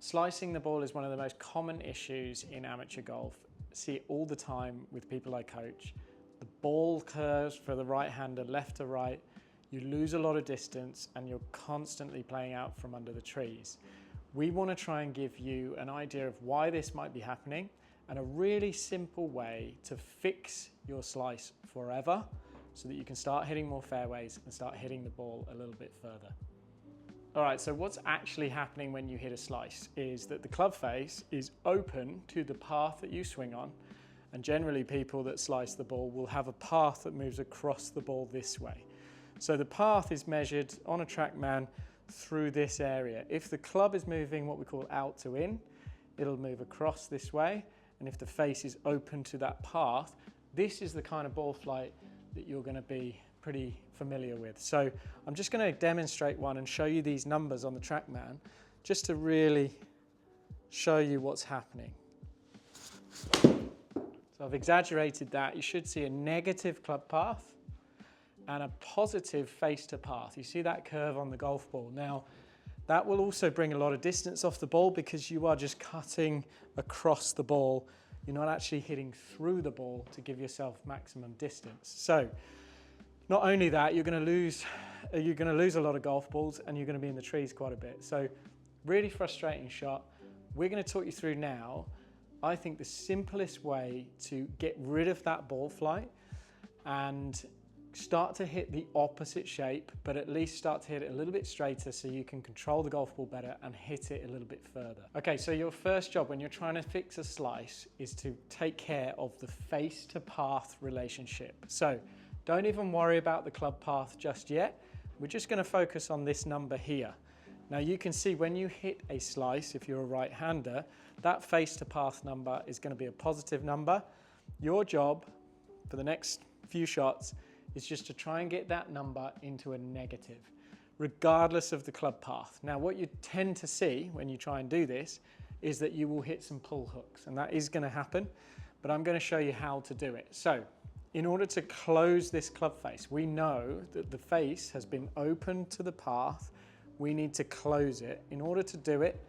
Slicing the ball is one of the most common issues in amateur golf. I see it all the time with people I coach. The ball curves for the right-hander left to right, you lose a lot of distance and you're constantly playing out from under the trees. We want to try and give you an idea of why this might be happening and a really simple way to fix your slice forever so that you can start hitting more fairways and start hitting the ball a little bit further. All right, so what's actually happening when you hit a slice is that the club face is open to the path that you swing on, and generally people that slice the ball will have a path that moves across the ball this way. So the path is measured on a TrackMan through this area. If the club is moving what we call out to in, it'll move across this way, and if the face is open to that path, this is the kind of ball flight that you're going to be pretty familiar with. So I'm just going to demonstrate one and show you these numbers on the TrackMan just to really show you what's happening. So I've exaggerated that. You should see a negative club path and a positive face to path. You see that curve on the golf ball. Now that will also bring a lot of distance off the ball because you are just cutting across the ball. You're not actually hitting through the ball to give yourself maximum distance. So not only that, you're going to lose a lot of golf balls and you're going to be in the trees quite a bit. So really frustrating shot. We're going to talk you through now, I think, the simplest way to get rid of that ball flight and start to hit the opposite shape, but at least start to hit it a little bit straighter so you can control the golf ball better and hit it a little bit further. Okay, so your first job when you're trying to fix a slice is to take care of the face to path relationship. So don't even worry about the club path just yet. We're just going to focus on this number here. Now you can see when you hit a slice, if you're a right-hander, that face to path number is going to be a positive number. Your job for the next few shots is just to try and get that number into a negative, regardless of the club path. Now what you tend to see when you try and do this is that you will hit some pull hooks, and that is going to happen, but I'm going to show you how to do it. So in order to close this club face, we know that the face has been open to the path. We need to close it. In order to do it,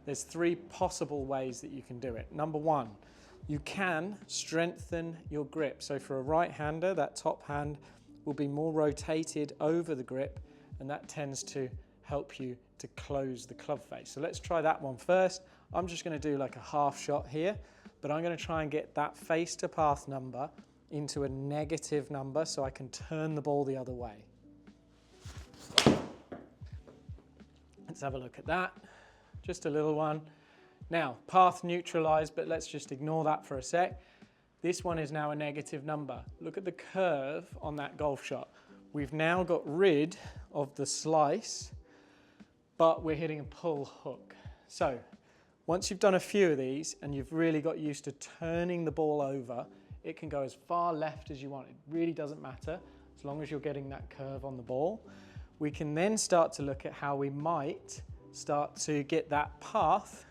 there's three possible ways that you can do it. Number one, you can strengthen your grip. So for a right-hander, that top hand will be more rotated over the grip, and that tends to help you to close the club face. So let's try that one first. I'm just going to do like a half shot here, but I'm going to try and get that face to path number into a negative number so I can turn the ball the other way. Let's have a look at that. Just a little one. Now, path neutralized, but let's just ignore that for a sec. This one is now a negative number. Look at the curve on that golf shot. We've now got rid of the slice, but we're hitting a pull hook. So once you've done a few of these and you've really got used to turning the ball over, it can go as far left as you want. It really doesn't matter as long as you're getting that curve on the ball. We can then start to look at how we might start to get that path,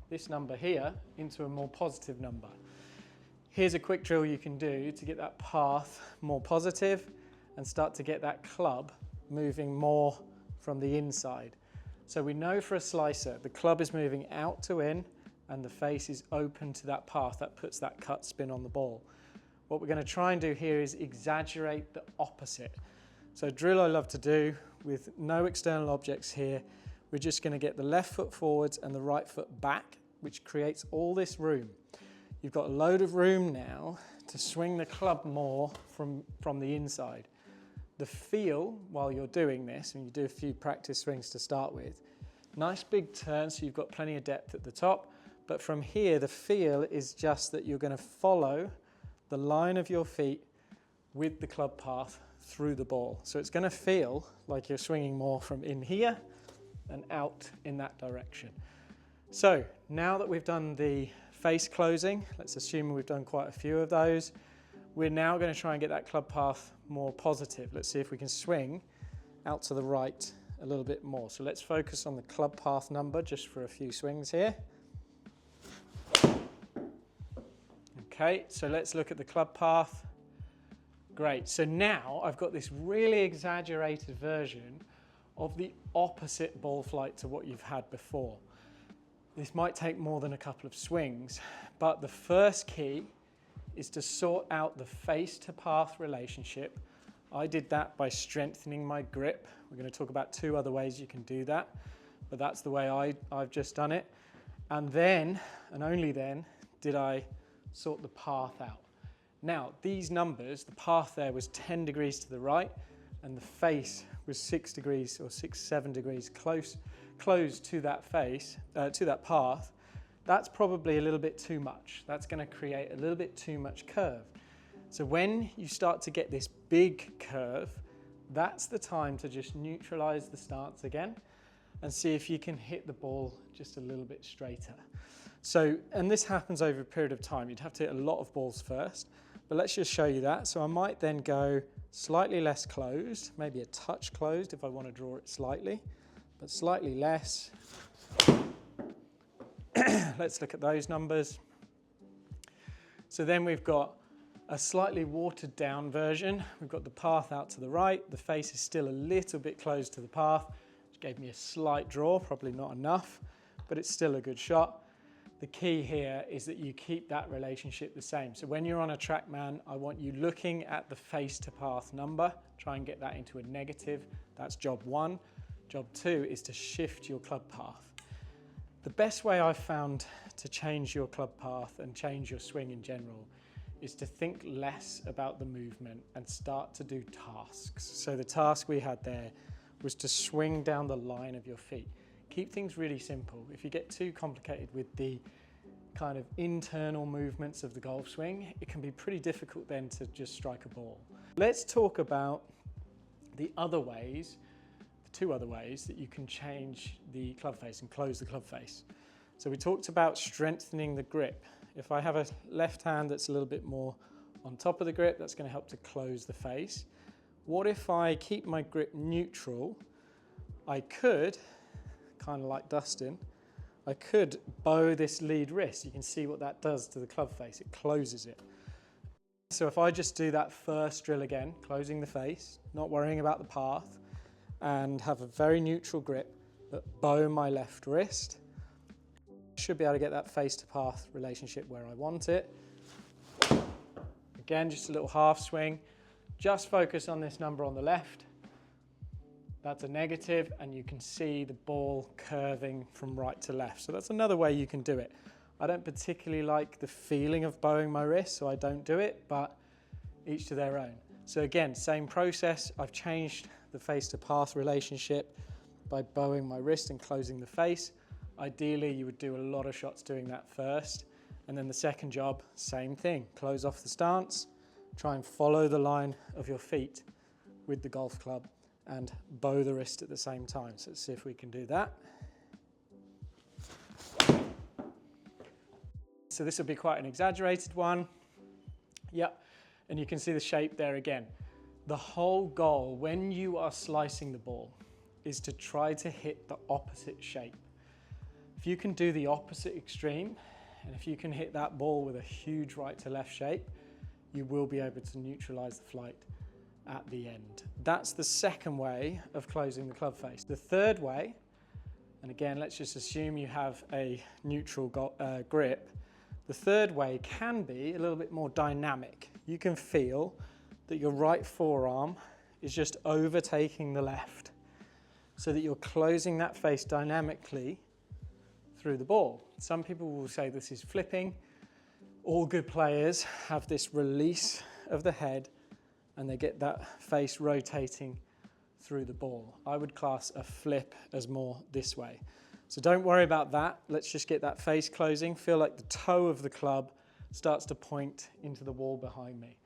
this number here, into a more positive number. Here's a quick drill you can do to get that path more positive and start to get that club moving more from the inside. So we know for a slicer, the club is moving out to in and the face is open to that path. That puts that cut spin on the ball. What we're going to try and do here is exaggerate the opposite. So a drill I love to do with no external objects here, we're just going to get the left foot forwards and the right foot back, which creates all this room. You've got a load of room now to swing the club more from the inside. The feel while you're doing this, and you do a few practice swings to start with, nice big turn so you've got plenty of depth at the top, but from here the feel is just that you're going to follow the line of your feet with the club path through the ball. So it's going to feel like you're swinging more from in here and out in that direction. So now that we've done the face closing, let's assume we've done quite a few of those, we're now going to try and get that club path more positive. Let's see if we can swing out to the right a little bit more. So let's focus on the club path number just for a few swings here. Okay, so let's look at the club path. Great, so now I've got this really exaggerated version of the opposite ball flight to what you've had before. This might take more than a couple of swings, but the first key is to sort out the face to path relationship. I did that by strengthening my grip. We're going to talk about 2 other ways you can do that, but that's the way I've just done it. And then, and only then, did I sort the path out. Now, these numbers, the path there was 10 degrees to the right, and the face was 6 degrees or 7 degrees close to that face, to that path. That's probably a little bit too much. That's going to create a little bit too much curve. So when you start to get this big curve, that's the time to just neutralize the stance again and see if you can hit the ball just a little bit straighter. So, and this happens over a period of time. You'd have to hit a lot of balls first, but let's just show you that. So I might then go slightly less closed, maybe a touch closed if I want to draw it slightly, but slightly less. Let's look at those numbers. So then we've got a slightly watered down version. We've got the path out to the right. The face is still a little bit close to the path, which gave me a slight draw, probably not enough, but it's still a good shot. The key here is that you keep that relationship the same. So when you're on a TrackMan, I want you looking at the face to path number, try and get that into a negative. That's job 1. Job 2 is to shift your club path. The best way I've found to change your club path and change your swing in general is to think less about the movement and start to do tasks. So the task we had there was to swing down the line of your feet. Keep things really simple. If you get too complicated with the kind of internal movements of the golf swing, it can be pretty difficult then to just strike a ball. Let's talk about the other ways, the 2 other ways that you can change the club face and close the club face. So we talked about strengthening the grip. If I have a left hand that's a little bit more on top of the grip, that's going to help to close the face. What if I keep my grip neutral? I could, kind of like Dustin, I could bow this lead wrist. You can see what that does to the club face. It closes it. So if I just do that first drill again, closing the face, not worrying about the path, and have a very neutral grip, but bow my left wrist, I should be able to get that face to path relationship where I want it. Again, just a little half swing. Just focus on this number on the left. That's a negative, and you can see the ball curving from right to left. So that's another way you can do it. I don't particularly like the feeling of bowing my wrist, so I don't do it, but each to their own. So again, same process. I've changed the face to path relationship by bowing my wrist and closing the face. Ideally, you would do a lot of shots doing that first. And then the second job, same thing. Close off the stance, try and follow the line of your feet with the golf club and bow the wrist at the same time. So let's see if we can do that. So this will be quite an exaggerated one. Yep, and you can see the shape there again. The whole goal when you are slicing the ball is to try to hit the opposite shape. If you can do the opposite extreme, and if you can hit that ball with a huge right to left shape, you will be able to neutralize the flight at the end. That's the second way of closing the club face. The third way, and again, let's just assume you have a neutral grip. The third way can be a little bit more dynamic. You can feel that your right forearm is just overtaking the left so that you're closing that face dynamically through the ball. Some people will say this is flipping. All good players have this release of the head and they get that face rotating through the ball. I would class a flip as more this way. So don't worry about that. Let's just get that face closing. Feel like the toe of the club starts to point into the wall behind me.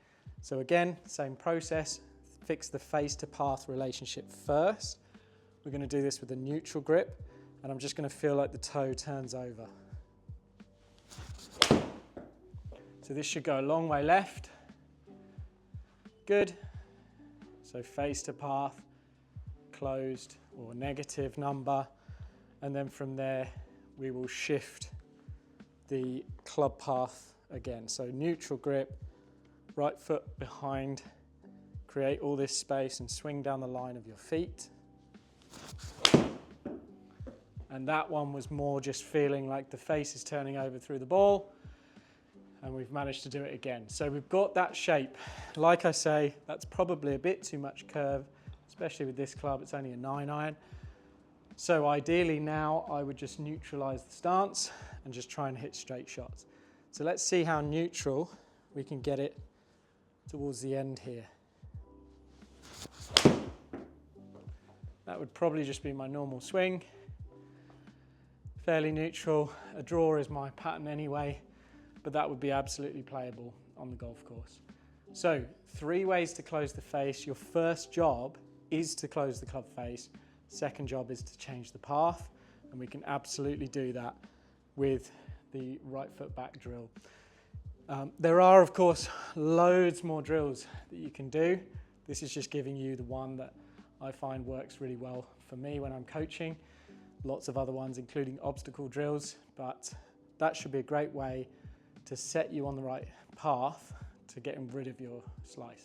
So again, same process. Fix the face to path relationship first. We're going to do this with a neutral grip, and I'm just going to feel like the toe turns over. So this should go a long way left. Good. So face to path, closed or negative number. And then from there, we will shift the club path again. So neutral grip, right foot behind, create all this space and swing down the line of your feet. And that one was more just feeling like the face is turning over through the ball, and we've managed to do it again. So we've got that shape. Like I say, that's probably a bit too much curve, especially with this club, it's only a 9-iron. So ideally now I would just neutralize the stance and just try and hit straight shots. So let's see how neutral we can get it towards the end here. That would probably just be my normal swing. Fairly neutral. A draw is my pattern anyway, but that would be absolutely playable on the golf course. So 3 ways to close the face. Your first job is to close the club face. Second job is to change the path, and we can absolutely do that with the right foot back drill. There are, of course, loads more drills that you can do. This is just giving you the one that I find works really well for me when I'm coaching. Lots of other ones, including obstacle drills, but that should be a great way to set you on the right path to getting rid of your slice.